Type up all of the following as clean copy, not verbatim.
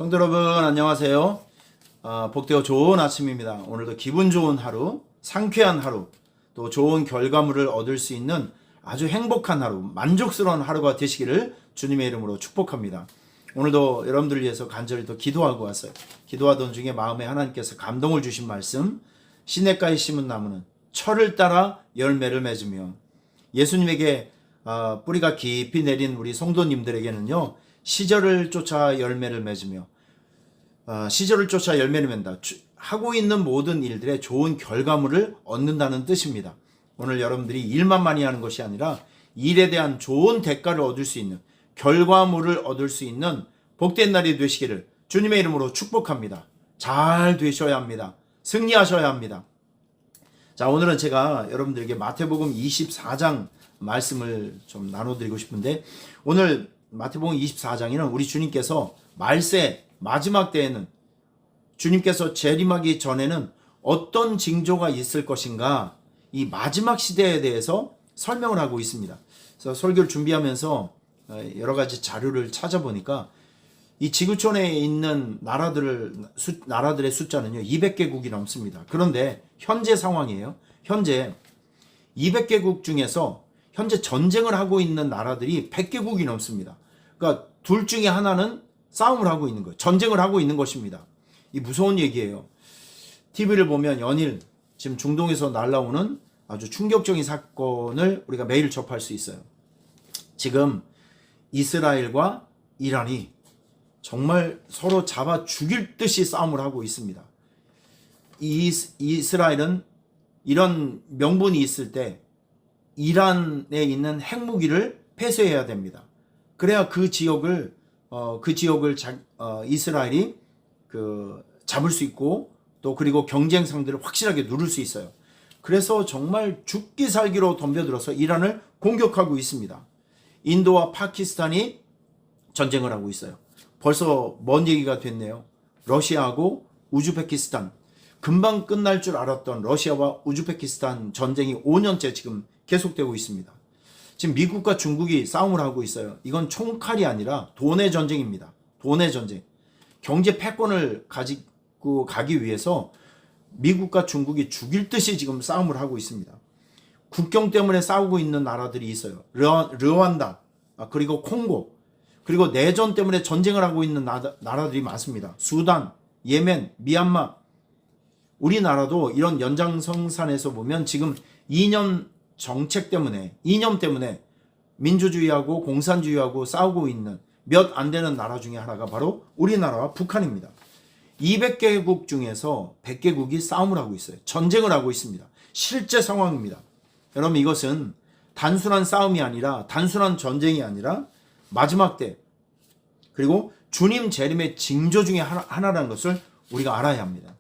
성도 여러분 안녕하세요. 복되고 좋은 아침입니다. 오늘도 기분 좋은 하루, 상쾌한 하루, 또 좋은 결과물을 얻을 수 있는 아주 행복한 하루, 만족스러운 하루가 되시기를 주님의 이름으로 축복합니다. 오늘도 여러분들을 위해서 간절히 또 기도하고 왔어요. 기도하던 중에 마음에 하나님께서 감동을 주신 말씀, 시냇가에 심은 나무는 철을 따라 열매를 맺으며, 예수님에게 뿌리가 깊이 내린 우리 성도님들에게는요, 시절을 쫓아 열매를 맺으며, 시절을 쫓아 열매를 맺는다. 하고 있는 모든 일들의 좋은 결과물을 얻는다는 뜻입니다. 오늘 여러분들이 일만 많이 하는 것이 아니라 일에 대한 좋은 대가를 얻을 수 있는, 결과물을 얻을 수 있는 복된 날이 되시기를 주님의 이름으로 축복합니다. 잘 되셔야 합니다. 승리하셔야 합니다. 자, 오늘은 제가 여러분들에게 마태복음 24장 말씀을 좀 나눠드리고 싶은데, 오늘 마태복음 24장에는 우리 주님께서 말세 마지막 때에는, 주님께서 재림하기 전에는 어떤 징조가 있을 것인가, 이 마지막 시대에 대해서 설명을 하고 있습니다. 그래서 설교를 준비하면서 여러 가지 자료를 찾아보니까 이 지구촌에 있는 나라들의 숫자는요 200개국이 넘습니다. 그런데 현재 상황이에요. 현재 200개국 중에서 현재 전쟁을 하고 있는 나라들이 100개국이 넘습니다. 그러니까 둘 중에 하나는 싸움을 하고 있는 거예요. 전쟁을 하고 있는 것입니다. 이 무서운 얘기예요. TV를 보면 연일 지금 중동에서 날아오는 아주 충격적인 사건을 우리가 매일 접할 수 있어요. 지금 이스라엘과 이란이 정말 서로 잡아 죽일 듯이 싸움을 하고 있습니다. 이스라엘은 이런 명분이 있을 때 이란에 있는 핵무기를 폐쇄해야 됩니다. 그래야 그 지역을 이스라엘이 잡을 수 있고, 또 그리고 경쟁 상대를 확실하게 누를 수 있어요. 그래서 정말 죽기 살기로 덤벼들어서 이란을 공격하고 있습니다. 인도와 파키스탄이 전쟁을 하고 있어요. 벌써 먼 얘기가 됐네요. 러시아하고 우즈베키스탄, 금방 끝날 줄 알았던 러시아와 우즈베키스탄 전쟁이 5년째 지금 계속되고 있습니다. 지금 미국과 중국이 싸움을 하고 있어요. 이건 총칼이 아니라 돈의 전쟁입니다. 돈의 전쟁. 경제 패권을 가지고 가기 위해서 미국과 중국이 죽일 듯이 지금 싸움을 하고 있습니다. 국경 때문에 싸우고 있는 나라들이 있어요. 르완다, 그리고 콩고, 그리고 내전 때문에 전쟁을 하고 있는 나라들이 많습니다. 수단, 예멘, 미얀마. 우리나라도 이런 연장성산에서 보면 지금 이념 때문에 민주주의하고 공산주의하고 싸우고 있는 몇 안 되는 나라 중에 하나가 바로 우리나라와 북한입니다. 200개국 중에서 100개국이 싸움을 하고 있어요. 전쟁을 하고 있습니다. 실제 상황입니다. 여러분, 이것은 단순한 싸움이 아니라, 단순한 전쟁이 아니라 마지막 때, 그리고 주님 재림의 징조 중에 하나라는 것을 우리가 알아야 합니다.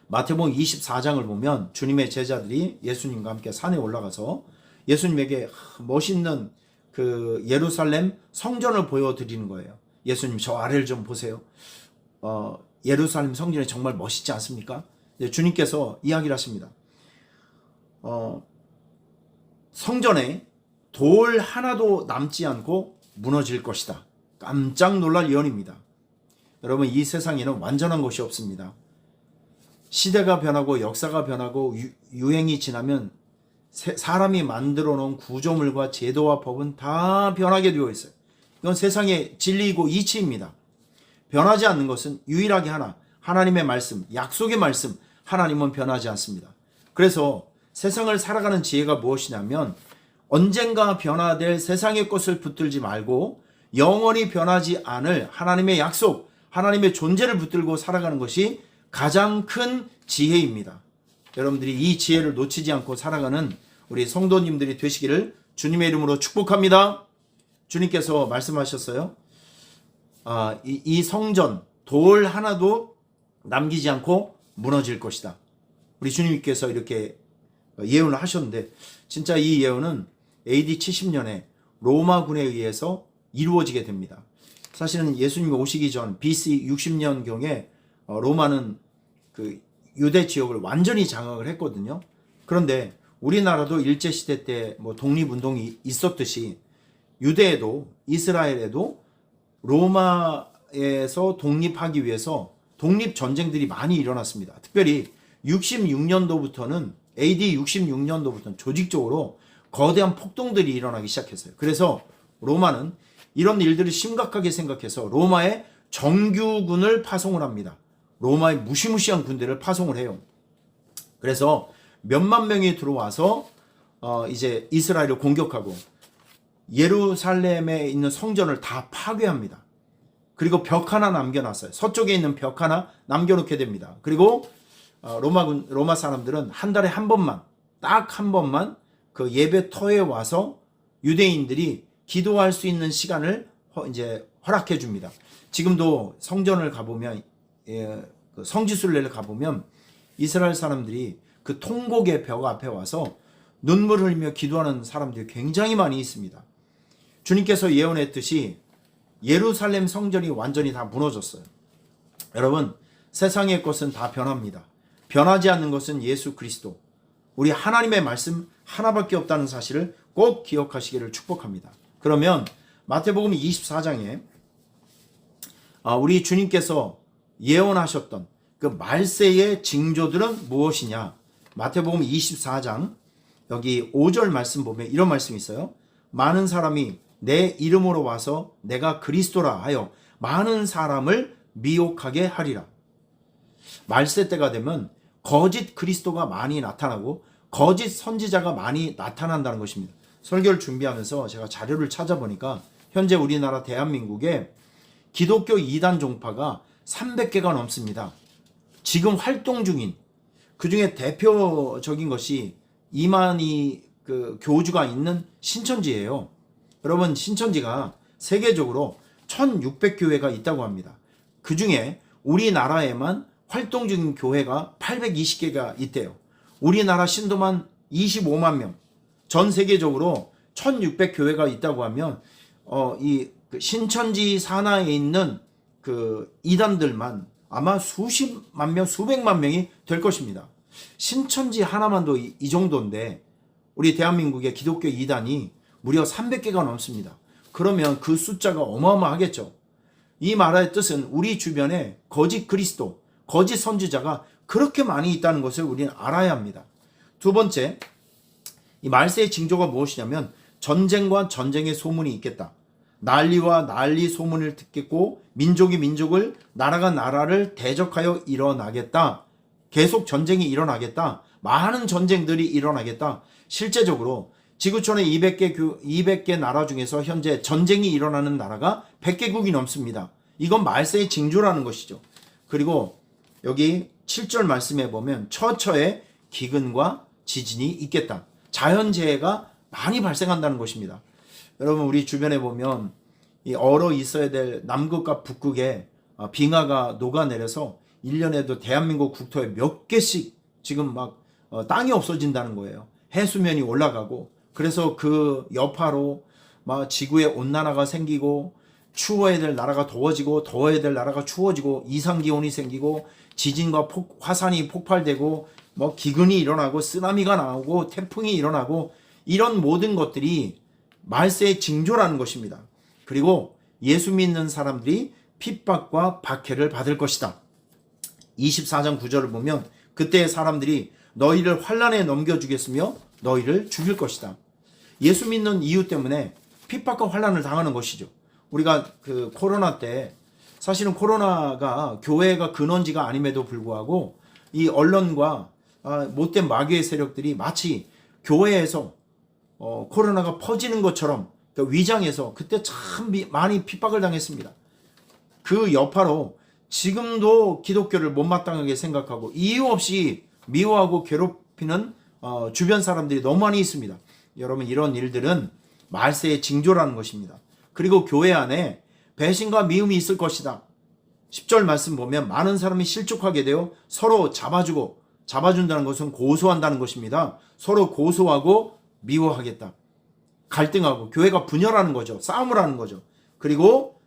마태복음 24장을 보면 주님의 제자들이 예수님과 함께 산에 올라가서 예수님에게 멋있는 그 예루살렘 성전을 보여드리는 거예요. 예수님, 저 아래를 좀 보세요. 예루살렘 성전이 정말 멋있지 않습니까? 주님께서 이야기를 하십니다. 성전에 돌 하나도 남지 않고 무너질 것이다. 깜짝 놀랄 예언입니다. 여러분, 이 세상에는 완전한 것이 없습니다. 시대가 변하고 역사가 변하고 유행이 지나면 사람이 만들어 놓은 구조물과 제도와 법은 다 변하게 되어 있어요. 이건 세상의 진리이고 이치입니다. 변하지 않는 것은 유일하게 하나님의 말씀, 약속의 말씀, 하나님은 변하지 않습니다. 그래서 세상을 살아가는 지혜가 무엇이냐면, 언젠가 변화될 세상의 것을 붙들지 말고 영원히 변하지 않을 하나님의 약속, 하나님의 존재를 붙들고 살아가는 것이 가장 큰 지혜입니다. 여러분들이 이 지혜를 놓치지 않고 살아가는 우리 성도님들이 되시기를 주님의 이름으로 축복합니다. 주님께서 말씀하셨어요. 이 성전 돌 하나도 남기지 않고 무너질 것이다. 우리 주님께서 이렇게 예언을 하셨는데, 진짜 이 예언은 AD 70년에 로마군에 의해서 이루어지게 됩니다. 사실은 예수님이 오시기 전 BC 60년경에 로마는 그 유대 지역을 완전히 장악을 했거든요. 그런데 우리나라도 일제시대 때 독립운동이 있었듯이 유대에도, 이스라엘에도 로마의 로마에서 독립하기 위해서 독립 전쟁들이 많이 일어났습니다. 특별히 66년도부터는 AD 66년도부터는 조직적으로 거대한 폭동들이 일어나기 시작했어요. 그래서 로마는 이런 일들을 심각하게 생각해서 로마의 정규군을 파송을 합니다. 로마의 무시무시한 군대를 파송을 해요. 그래서 몇만 명이 들어와서 이제 이스라엘을 공격하고 예루살렘에 있는 성전을 다 파괴합니다. 그리고 벽 하나 남겨놨어요. 서쪽에 있는 벽 하나 남겨놓게 됩니다. 그리고 로마 사람들은 한 달에 한 번만, 딱 한 번만 그 예배터에 와서 유대인들이 기도할 수 있는 시간을 이제 허락해 줍니다. 지금도 성전을 가보면, 그 성지순례를 가보면 이스라엘 사람들이 그 통곡의 벽 앞에 와서 눈물 흘리며 기도하는 사람들이 굉장히 많이 있습니다. 주님께서 예언했듯이 예루살렘 성전이 완전히 다 무너졌어요. 여러분, 세상의 것은 다 변합니다. 변하지 않는 것은 예수 그리스도, 우리 하나님의 말씀 하나밖에 없다는 사실을 꼭 기억하시기를 축복합니다. 그러면 마태복음 24장에 우리 주님께서 예언하셨던 그 말세의 징조들은 무엇이냐? 마태복음 24장 여기 5절 말씀 보면 이런 말씀이 있어요. 많은 사람이 내 이름으로 와서 내가 그리스도라 하여 많은 사람을 미혹하게 하리라. 말세 때가 되면 거짓 그리스도가 많이 나타나고 거짓 선지자가 많이 나타난다는 것입니다. 설교를 준비하면서 제가 자료를 찾아보니까 현재 우리나라 대한민국에 기독교 이단 종파가 300개가 넘습니다. 지금 활동 중인, 그 중에 대표적인 것이 이만희 그 교주가 있는 신천지예요. 여러분, 신천지가 세계적으로 1600교회가 있다고 합니다. 그 중에 우리나라에만 활동 중인 교회가 820개가 있대요. 우리나라 신도만 25만 명, 전 세계적으로 1600교회가 있다고 하면 이 신천지 산하에 있는 그 이단들만 아마 수십만 명, 수백만 명이 될 것입니다. 신천지 하나만도 이 정도인데 우리 대한민국의 기독교 이단이 무려 300개가 넘습니다. 그러면 그 숫자가 어마어마하겠죠. 이 말의 뜻은 우리 주변에 거짓 그리스도, 거짓 선지자가 그렇게 많이 있다는 것을 우리는 알아야 합니다. 두 번째, 이 말세의 징조가 무엇이냐면 전쟁과 전쟁의 소문이 있겠다. 난리와 난리 소문을 듣겠고 민족이 민족을, 나라가 나라를 대적하여 일어나겠다. 계속 전쟁이 일어나겠다. 많은 전쟁들이 일어나겠다. 실제적으로 지구촌에 200개 나라 중에서 현재 전쟁이 일어나는 나라가 100개국이 넘습니다. 이건 말세의 징조라는 것이죠. 그리고 여기 7절 말씀에 보면 처처에 기근과 지진이 있겠다. 자연재해가 많이 발생한다는 것입니다. 여러분, 우리 주변에 보면 이 얼어 있어야 될 남극과 북극에 빙하가 녹아내려서 1년에도 대한민국 국토에 몇 개씩 지금 막 땅이 없어진다는 거예요. 해수면이 올라가고, 그래서 그 여파로 막 지구에 온난화가 생기고 추워야 될 나라가 더워지고 더워야 될 나라가 추워지고 이상기온이 생기고 지진과 화산이 폭발되고 뭐 기근이 일어나고 쓰나미가 나오고 태풍이 일어나고 이런 모든 것들이 말세의 징조라는 것입니다. 그리고 예수 믿는 사람들이 핍박과 박해를 받을 것이다. 24장 9절을 보면 그때의 사람들이 너희를 환난에 넘겨주겠으며 너희를 죽일 것이다. 예수 믿는 이유 때문에 핍박과 환난을 당하는 것이죠. 우리가 그 코로나 때 사실은 코로나가 교회가 근원지가 아님에도 불구하고 이 언론과 못된 마귀의 세력들이 마치 교회에서 코로나가 퍼지는 것처럼 위장해서 그때 참 많이 핍박을 당했습니다. 그 여파로 지금도 기독교를 못마땅하게 생각하고 이유 없이 미워하고 괴롭히는 주변 사람들이 너무 많이 있습니다. 여러분, 이런 일들은 말세의 징조라는 것입니다. 그리고 교회 안에 배신과 미움이 있을 것이다. 10절 말씀 보면 많은 사람이 실족하게 되어 서로 잡아준다는 것은 고소한다는 것입니다. 서로 고소하고 미워하겠다. 갈등하고 교회가 분열하는 거죠. 싸움을 하는 거죠. 그리고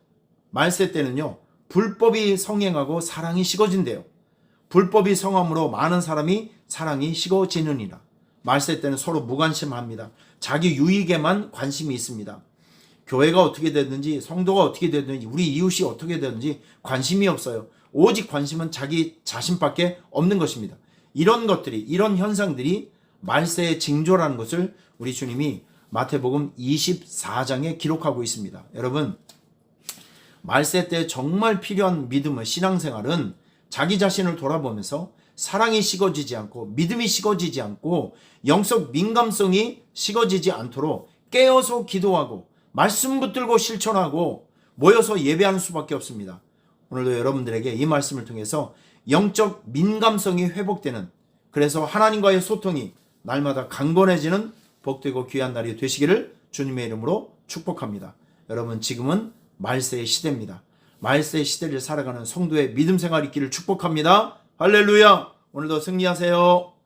말세 때는요, 불법이 성행하고 사랑이 식어진대요. 불법이 성함으로 많은 사람이 사랑이 식어지느니라. 말세 때는 서로 무관심합니다. 자기 유익에만 관심이 있습니다. 교회가 어떻게 됐는지, 성도가 어떻게 됐는지, 우리 이웃이 어떻게 됐는지 관심이 없어요. 오직 관심은 자기 자신밖에 없는 것입니다. 이런 것들이, 이런 현상들이 말세의 징조라는 것을 우리 주님이 마태복음 24장에 기록하고 있습니다. 여러분, 말세 때 정말 필요한 믿음의 신앙생활은 자기 자신을 돌아보면서 사랑이 식어지지 않고 믿음이 식어지지 않고 영적 민감성이 식어지지 않도록 깨어서 기도하고 말씀 붙들고 실천하고 모여서 예배하는 수밖에 없습니다. 오늘도 여러분들에게 이 말씀을 통해서 영적 민감성이 회복되는, 그래서 하나님과의 소통이 날마다 강건해지는 복되고 귀한 날이 되시기를 주님의 이름으로 축복합니다. 여러분, 지금은 말세의 시대입니다. 말세의 시대를 살아가는 성도의 믿음 생활 있기를 축복합니다. 할렐루야! 오늘도 승리하세요.